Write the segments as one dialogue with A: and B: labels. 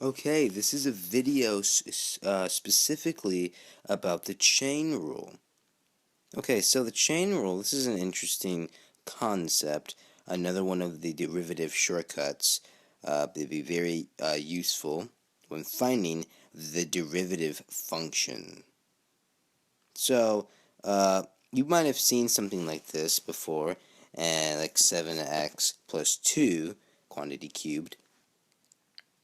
A: Okay, this is a video specifically about the chain rule. Okay, so the chain rule, this is an interesting concept. Another one of the derivative shortcuts. It'd be very useful when finding the derivative function. So, you might have seen something like this before, and like 7x plus 2, quantity cubed.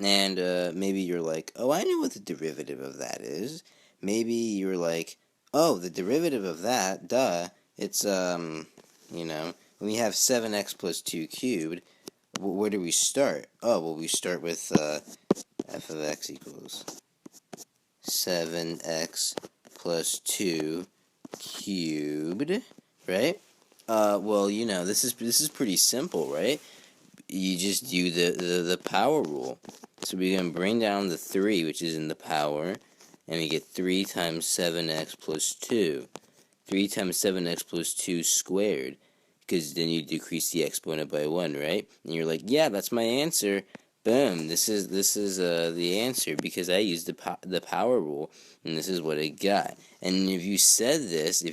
A: And maybe you're like, oh, I know what the derivative of that is. Maybe you're like, oh, the derivative of that, duh. It's, when we have 7x plus 2 cubed, where do we start? Oh, well, we start with f of x equals 7x plus 2 cubed, right? Well, this is pretty simple, right? You just do the power rule. So we're going to bring down the 3, which is in the power, and we get 3 times 7x plus 2. 3 times 7x plus 2 squared, because then you decrease the exponent by 1, right? And you're like, yeah, that's my answer. Boom, this is the answer, because I used the power rule, and this is what I got. And if you said this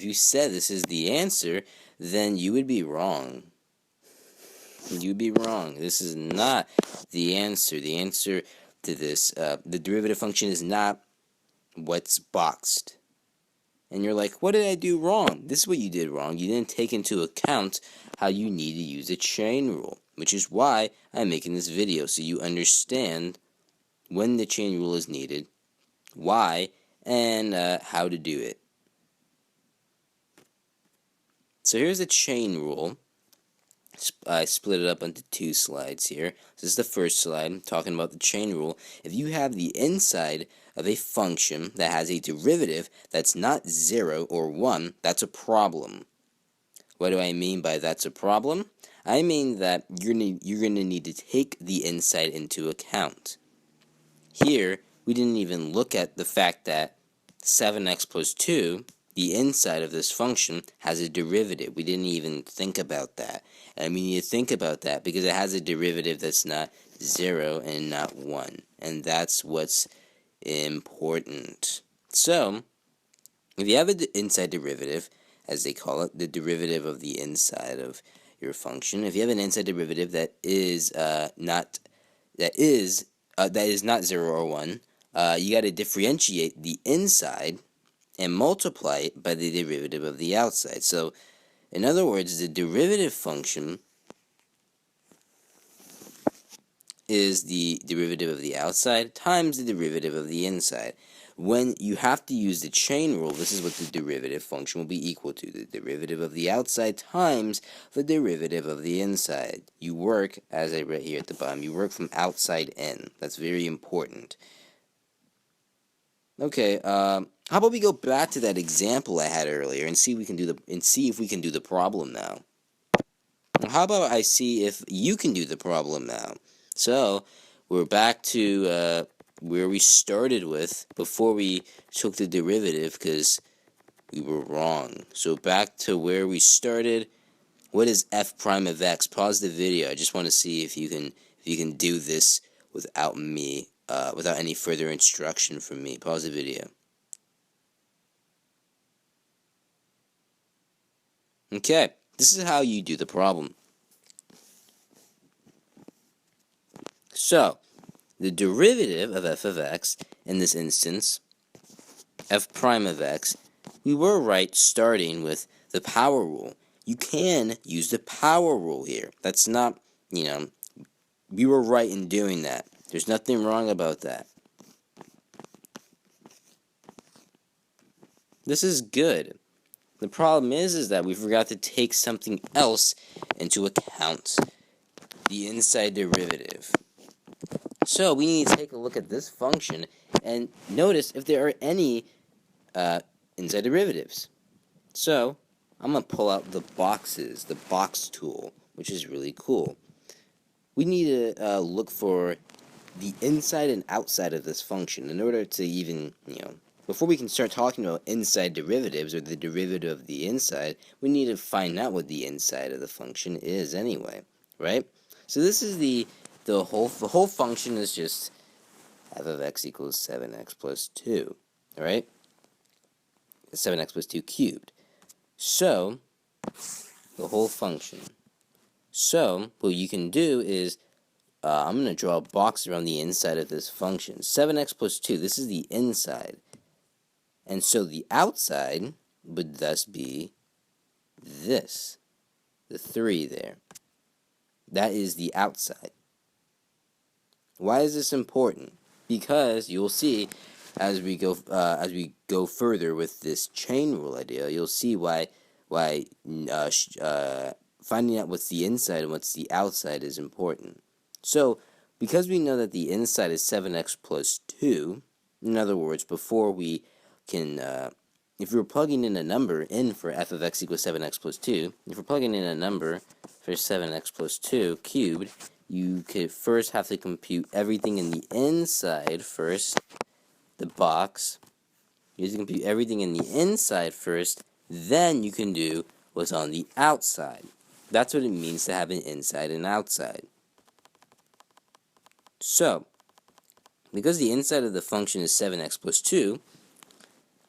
A: is the answer, then you would be wrong. You'd be wrong. This is not the answer. The answer to this, the derivative function is not what's boxed. And you're like, what did I do wrong? This is what you did wrong. You didn't take into account how you need to use a chain rule, which is why I'm making this video, so you understand when the chain rule is needed, why, and how to do it. So here's the chain rule. I split it up into 2 slides here. This is the first slide, talking about the chain rule. If you have the inside of a function that has a derivative that's not 0 or 1, that's a problem. What do I mean by that's a problem? I mean that you're going to need to take the inside into account. Here, we didn't even look at the fact that 7x plus 2, the inside of this function, has a derivative. We didn't even think about that. And we need to think about that because it has a derivative that's not 0 and not 1. And that's what's important. So, if you have an inside derivative, as they call it, the derivative of the inside of your function, if you have an inside derivative that is not 0 or 1, you got to differentiate the inside and multiply it by the derivative of the outside. So, in other words, the derivative function is the derivative of the outside times the derivative of the inside. When you have to use the chain rule, this is what the derivative function will be equal to. The derivative of the outside times the derivative of the inside. You work, as I read here at the bottom, you work from outside in. That's very important. Okay, how about we go back to that example I had earlier and see if we can do the problem now. How about I see if you can do the problem now? So we're back to where we started with before we took the derivative because we were wrong. So back to where we started. What is f prime of x? Pause the video. I just want to see if you can do this without me, without any further instruction from me. Pause the video. Okay, this is how you do the problem. So, the derivative of f of x, in this instance, f prime of x, we were right starting with the power rule. You can use the power rule here. That's not, we were right in doing that. There's nothing wrong about that. This is good. The problem is that we forgot to take something else into account. The inside derivative. So we need to take a look at this function and notice if there are any inside derivatives. So I'm going to pull out the boxes, the box tool, which is really cool. We need to look for the inside and outside of this function in order to even, before we can start talking about inside derivatives or the derivative of the inside, we need to find out what the inside of the function is anyway, right? So this is the whole function is just f of x equals 7x plus 2, right? 7x plus 2 cubed. So, the whole function. So, what you can do is, I'm going to draw a box around the inside of this function. 7x plus 2, this is the inside. And so the outside would thus be this, the 3 there. That is the outside. Why is this important? Because you'll see as we go further with this chain rule idea, you'll see why finding out what's the inside and what's the outside is important. So, because we know that the inside is 7x plus 2, in other words, before we can, if we're plugging in a number in for f of x equals 7x plus 2, if we're plugging in a number for 7x plus 2 cubed, you could first have to compute everything in the inside first, the box. You have to compute everything in the inside first, then you can do what's on the outside. That's what it means to have an inside and outside. So, because the inside of the function is 7x plus 2,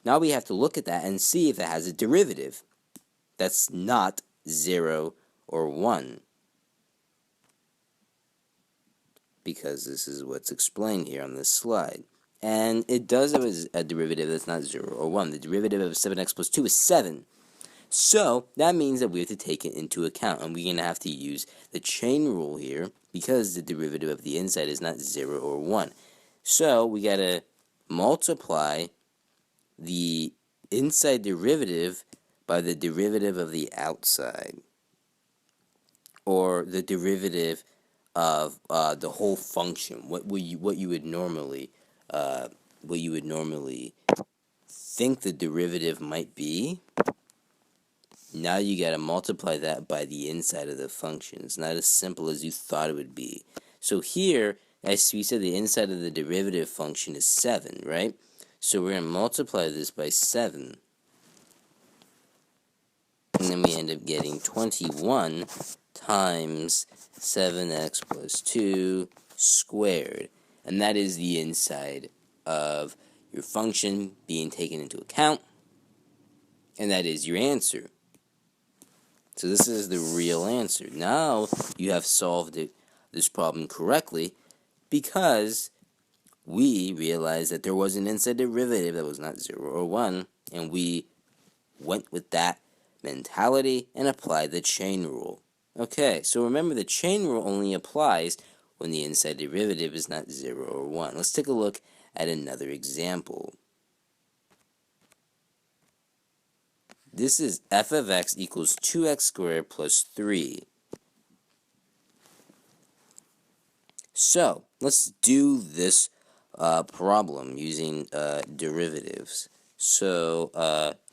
A: now we have to look at that and see if it has a derivative that's not 0 or 1. Because this is what's explained here on this slide. And it does have a derivative that's not 0 or 1. The derivative of 7x plus 2 is 7. So, that means that we have to take it into account, and we're going to have to use the chain rule here, because the derivative of the inside is not 0 or 1. So, we got to multiply the inside derivative by the derivative of the outside, or the derivative of the whole function. What you would normally think the derivative might be. Now you gotta multiply that by the inside of the function. It's not as simple as you thought it would be. So here, as we said, the inside of the derivative function is 7, right? So we're gonna multiply this by 7. And then we end up getting 21 times 7x plus 2 squared. And that is the inside of your function being taken into account. And that is your answer. So this is the real answer. Now you have solved this problem correctly, because we realized that there was an inside derivative that was not 0 or 1, and we went with that mentality and applied the chain rule. Okay, so remember, the chain rule only applies when the inside derivative is not 0 or 1. Let's take a look at another example. This is f of x equals 2x squared plus 3. So, let's do this problem using derivatives. So,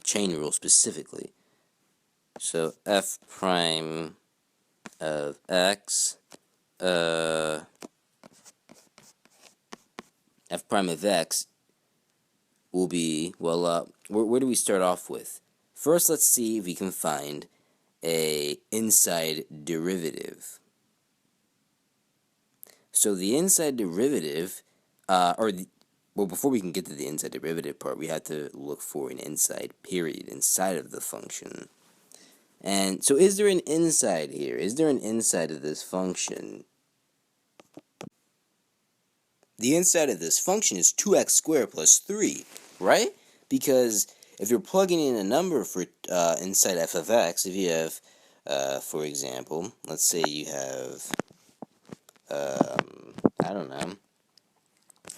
A: chain rule specifically. So, f prime of x, f prime of x will be, well, where do we start off with? First, let's see if we can find a inside derivative. So the inside derivative, before we can get to the inside derivative part, we have to look for an inside period inside of the function. And so is there an inside here? Is there an inside of this function? The inside of this function is 2x squared plus 3, right? Because if you're plugging in a number for inside f of x, if you have, for example, let's say you have, I don't know,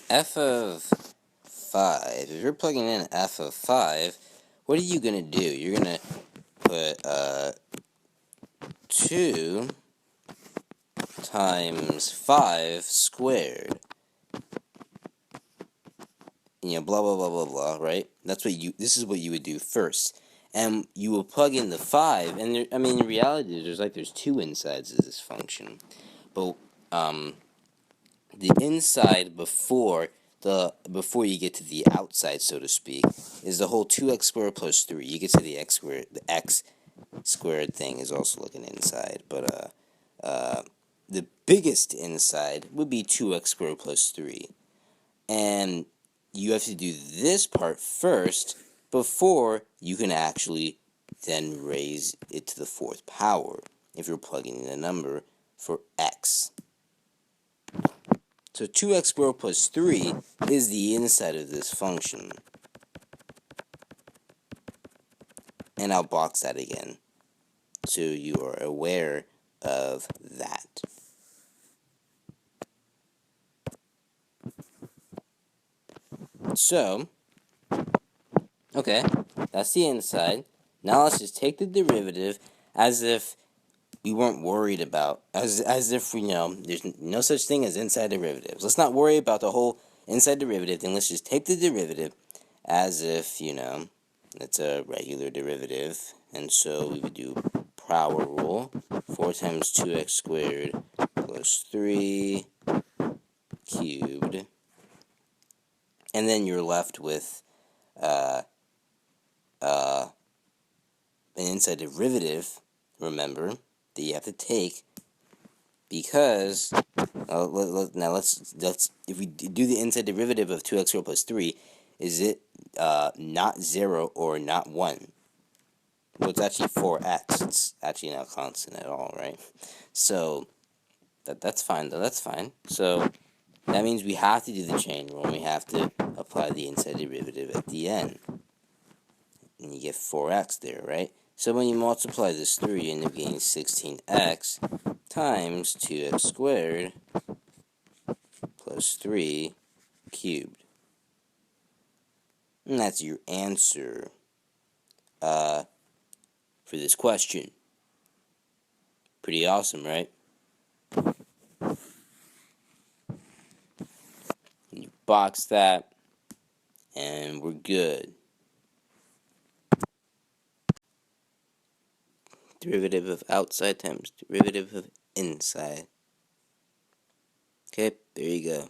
A: f of 5. If you're plugging in f of 5, what are you going to do? You're going to put 2 times 5 squared. Blah, blah, blah, blah, blah, right? This is what you would do first. And you will plug in the 5, and in reality, there's 2 insides of this function. But, the inside before you get to the outside, so to speak, is the whole 2x squared plus 3. You get to the x squared thing is also like an inside. But, the biggest inside would be 2x squared plus 3. And you have to do this part first before you can actually then raise it to the fourth power if you're plugging in a number for x. So 2x squared plus 3 is the inside of this function. And I'll box that again, so you are aware of that. So, okay, that's the inside. Now let's just take the derivative as if we weren't worried about, as if we know there's no such thing as inside derivatives. Let's not worry about the whole inside derivative thing. Let's just take the derivative as if, it's a regular derivative. And so we would do power rule. 4 times 2x squared plus 3 cubed. And then you're left with an inside derivative, remember, that you have to take because now let's if we do the inside derivative of 2x squared plus 3, is it not 0 or not 1? Well, it's actually 4x. It's actually not constant at all, right? So that's fine though. That's fine. So that means we have to do the chain rule, and we have to apply the inside derivative at the end, and you get 4x there, right? So when you multiply this through, you end up getting 16x times 2x squared plus 3 cubed. And that's your answer for this question. Pretty awesome, right? You box that, and we're good. Derivative of outside times derivative of inside. Okay, there you go.